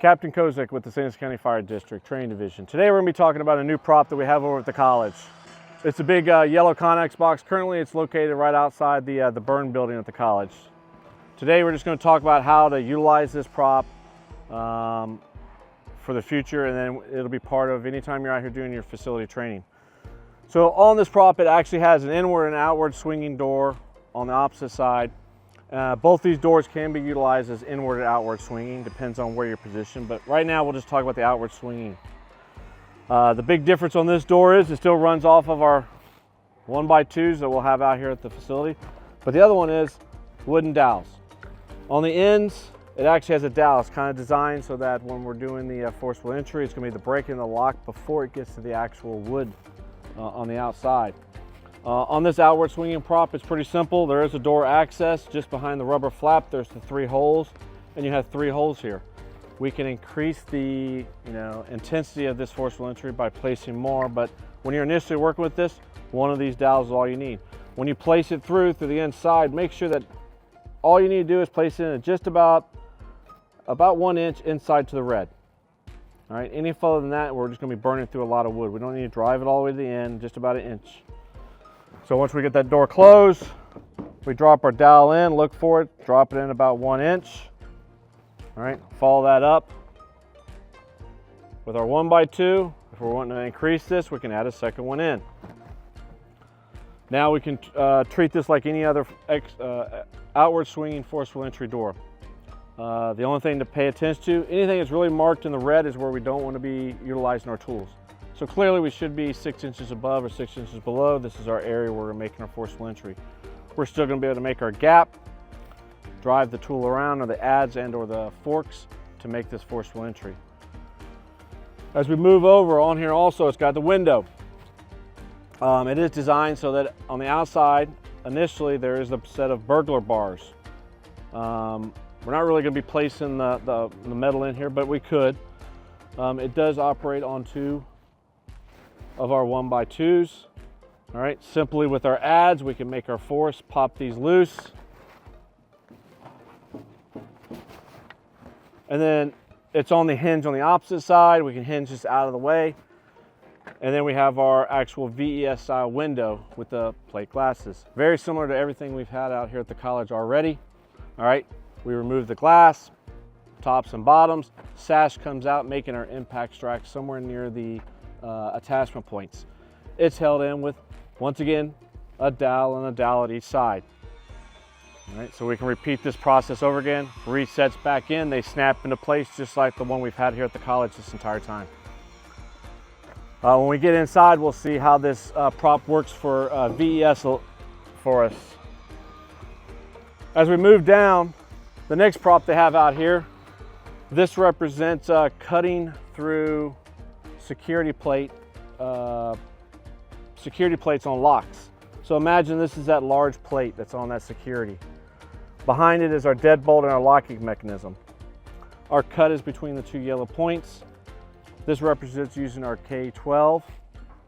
Captain Kozak with the St. Louis County Fire District Training Division. Today we're going to be talking about a new prop that we have over at the college. It's a big yellow Conex box. Currently it's located right outside the burn building at the college. Today we're just going to talk about how to utilize this prop for the future, and then it'll be part of anytime you're out here doing your facility training. So on this prop, it actually has an inward and outward swinging door on the opposite side. Both these doors can be utilized as inward and outward swinging, depends on where you're positioned, but right now we'll just talk about the outward swinging. The big difference on this door is it still runs off of our 1x2s that we'll have out here at the facility, but the other one is wooden dowels. On the ends, it actually has a dowel. It's kind of designed so that when we're doing the forceful entry, it's going to be the break and the lock before it gets to the actual wood on the outside. On this outward swinging prop, it's pretty simple. There is a door access just behind the rubber flap. There's the 3 holes, and you have 3 holes here. We can increase the intensity of this forceful entry by placing more, but when you're initially working with this, one of these dowels is all you need. When you place it through the inside, make sure that all you need to do is place it in at just about 1 inch inside to the red. All right, any further than that, we're just going to be burning through a lot of wood. We don't need to drive it all the way to the end, just about 1 inch. So once we get that door closed, we drop our dowel in, look for it, drop it in about 1 inch. All right, follow that up with our 1x2. If we're wanting to increase this, we can add a second one in. Now we can treat this like any other outward swinging forceful entry door. The only thing to pay attention to, anything that's really marked in the red is where we don't want to be utilizing our tools. So clearly we should be 6 inches above or 6 inches below. This is our area where we're making our forceful entry. We're still going to be able to make our gap, drive the tool around, or the adze and or the forks to make this forceful entry. As we move over on here also, it's got the window. It is designed so that on the outside, initially there is a set of burglar bars. We're not really going to be placing the metal in here, but we could. It does operate on 2 of our 1x2s. All right, simply with our adze, we can make our force, pop these loose. And then it's on the hinge on the opposite side. We can hinge this out of the way. And then we have our actual VES style window with the plate glasses. Very similar to everything we've had out here at the college already. All right, we remove the glass, tops and bottoms. Sash comes out, making our impact strike somewhere near the attachment points. It's held in with, once again, a dowel and a dowel at each side. All right, so we can repeat this process over again. Resets back in, they snap into place just like the one we've had here at the college this entire time. When we get inside, we'll see how this prop works for VES for us. As we move down, the next prop they have out here, this represents cutting through security plates on locks. So imagine this is that large plate that's on that security. Behind it is our deadbolt and our locking mechanism. Our cut is between the 2 yellow points. This represents using our K12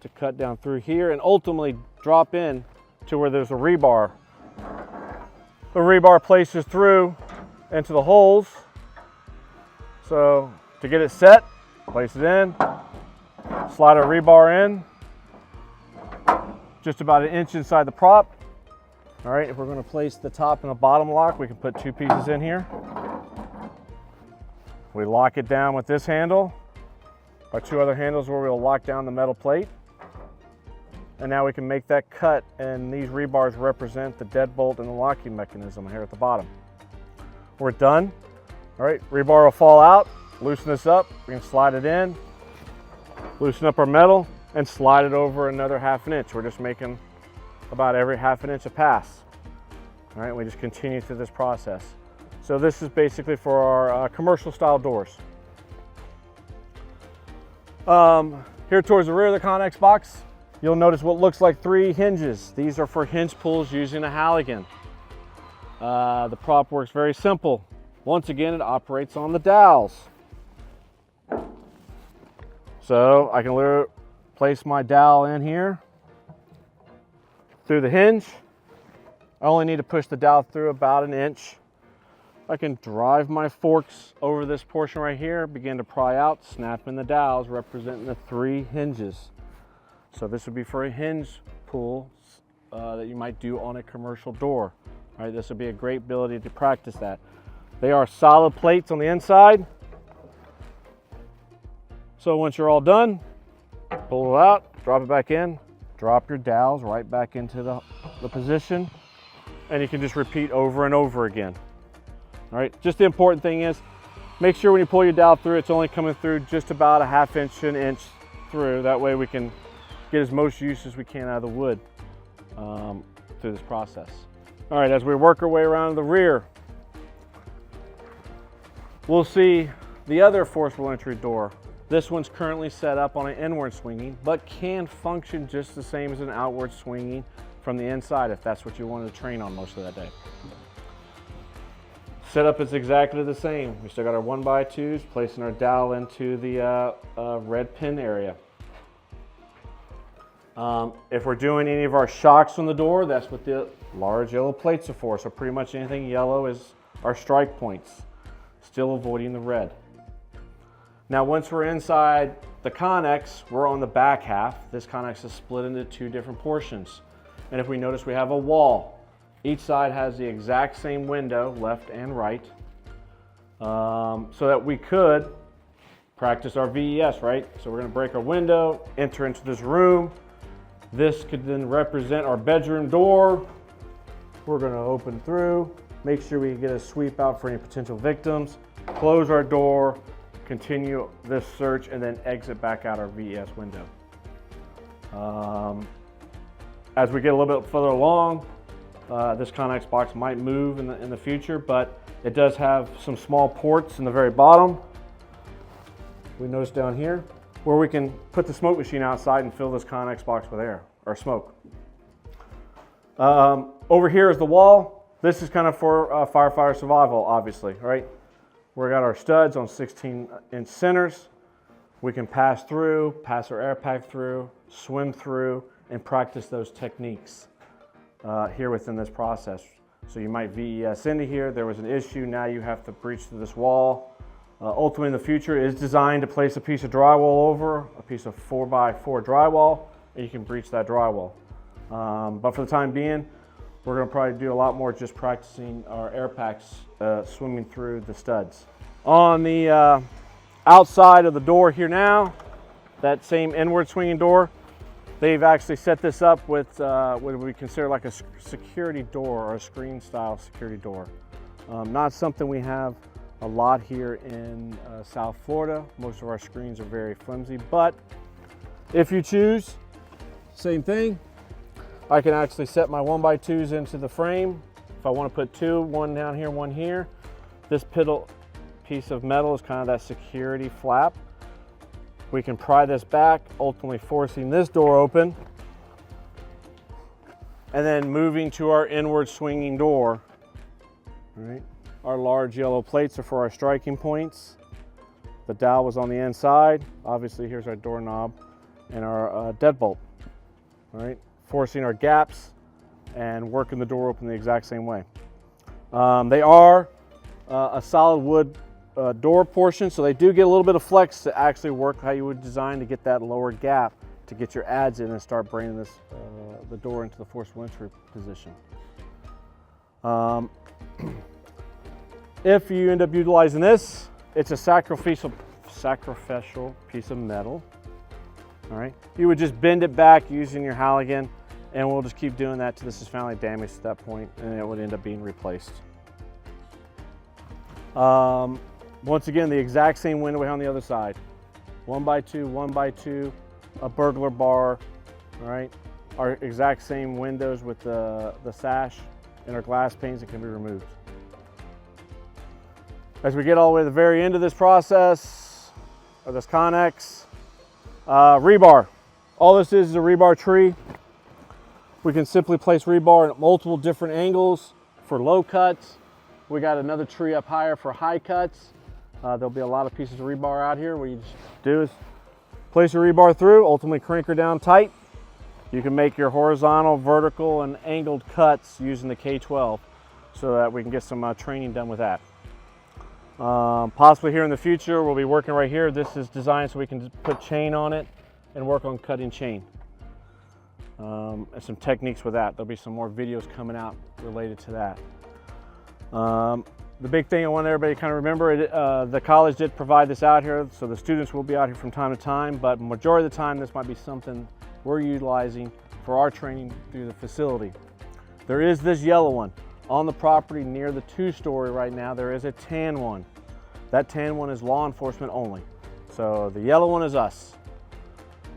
to cut down through here and ultimately drop in to where there's a rebar. The rebar places through into the holes. So to get it set, place it in, slide our rebar in, just about 1 inch inside the prop. All right, if we're going to place the top and the bottom lock, we can put 2 pieces in here. We lock it down with this handle. Our 2 other handles where we'll lock down the metal plate. And now we can make that cut, and these rebars represent the deadbolt and the locking mechanism here at the bottom. We're done. All right, rebar will fall out, loosen this up, we can slide it in, loosen up our metal, and slide it over another 1/2 inch. We're just making about every 1/2 inch a pass. All right, we just continue through this process. So this is basically for our commercial style doors. Here towards the rear of the Conex box, you'll notice what looks like 3 hinges. These are for hinge pulls using a Halligan. The prop works very simple. Once again, it operates on the dowels. So I can literally place my dowel in here through the hinge. I only need to push the dowel through about 1 inch. I can drive my forks over this portion right here, begin to pry out, snapping the dowels representing the 3 hinges. So this would be for a hinge pull that you might do on a commercial door. All right, this would be a great ability to practice that. They are solid plates on the inside. So once you're all done, pull it out, drop it back in, drop your dowels right back into the position, and you can just repeat over and over again. All right, just the important thing is, make sure when you pull your dowel through, it's only coming through just about a 1/2 inch to 1 inch through. That way we can get as most use as we can out of the wood through this process. All right, as we work our way around the rear, we'll see the other forcible entry door. This one's currently set up on an inward swinging, but can function just the same as an outward swinging from the inside if that's what you wanted to train on most of that day. Setup is exactly the same. We still got our 1x2s, placing our dowel into the red pin area. If we're doing any of our shocks on the door, that's what the large yellow plates are for. So pretty much anything yellow is our strike points, still avoiding the red. Now once we're inside the Conex, we're on the back half. This Conex is split into 2 different portions. And if we notice, we have a wall. Each side has the exact same window, left and right, so that we could practice our VES, right? So we're gonna break our window, enter into this room. This could then represent our bedroom door. We're gonna open through, make sure we get a sweep out for any potential victims, close our door, continue this search, and then exit back out our VES window. As we get a little bit further along, this Conex box might move in the future, but it does have some small ports in the very bottom. We notice down here where we can put the smoke machine outside and fill this Conex box with air or smoke. Over here is the wall. This is kind of for firefighter survival, obviously, right? We got our studs on 16-inch centers. We can pass through, pass our air pack through, swim through, and practice those techniques here within this process. So you might VES into here, there was an issue, now you have to breach through this wall. Ultimately in the future is designed to place a piece of drywall over, a piece of 4x4 drywall, and you can breach that drywall. But for the time being, we're gonna probably do a lot more just practicing our air packs swimming through the studs. On the outside of the door here now, that same inward swinging door, they've actually set this up with what we consider like a security door or a screen style security door. Not something we have a lot here in South Florida. Most of our screens are very flimsy, but if you choose, same thing. I can actually set my 1x2s into the frame. If I want to put 2, one down here, one here, this piece of metal is kind of that security flap. We can pry this back, ultimately forcing this door open, and then moving to our inward swinging door. All right. Our large yellow plates are for our striking points. The dowel was on the inside. Obviously, here's our doorknob and our deadbolt. All right, forcing our gaps and working the door open the exact same way. They are a solid wood door portion, so they do get a little bit of flex to actually work how you would design to get that lower gap to get your adds in and start bringing this the door into the forcible entry position. If you end up utilizing this, it's a sacrificial piece of metal. All right, you would just bend it back using your Halligan, and we'll just keep doing that till this is finally damaged at that point, and it would end up being replaced. Once again, the exact same window on the other side. 1x2, 1x2, a burglar bar, all right? Our exact same windows with the sash and our glass panes that can be removed. As we get all the way to the very end of this process, of this Conex, rebar. All this is a rebar tree. We can simply place rebar at multiple different angles for low cuts. We got another tree up higher for high cuts. There'll be a lot of pieces of rebar out here. What you just do is place your rebar through, ultimately crank her down tight. You can make your horizontal, vertical, and angled cuts using the K12 so that we can get some training done with that. Possibly here in the future, we'll be working right here. This is designed so we can just put chain on it and work on cutting chain. And some techniques with that. There'll be some more videos coming out related to that. The big thing I want everybody to kind of remember, the college did provide this out here, so the students will be out here from time to time, but majority of the time this might be something we're utilizing for our training through the facility. There is this yellow one on the property near the 2-story right now. There is a tan one. That tan one is law enforcement only. So the yellow one is us.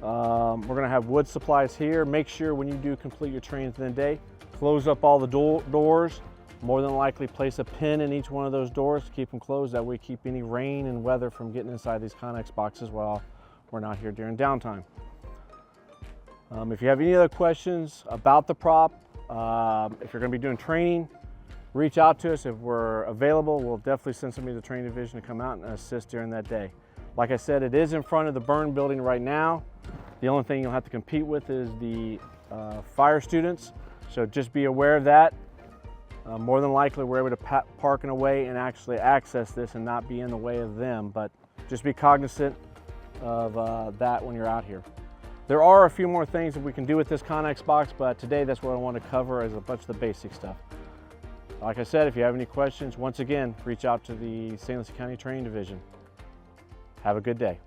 We're gonna have wood supplies here. Make sure when you do complete your trainings in the day, close up all the doors. More than likely place a pin in each one of those doors to keep them closed. That way keep any rain and weather from getting inside these Conex boxes while we're not here during downtime. If you have any other questions about the prop, if you're gonna be doing training, reach out to us. If we're available, we'll definitely send somebody to the training division to come out and assist during that day. Like I said, it is in front of the burn building right now. The only thing you'll have to compete with is the fire students. So just be aware of that. More than likely, we're able to park in a way and actually access this and not be in the way of them, but just be cognizant of that when you're out here. There are a few more things that we can do with this Conex box, but today that's what I want to cover as a bunch of the basic stuff. Like I said, if you have any questions, once again, reach out to the St. Lucie County Training Division. Have a good day.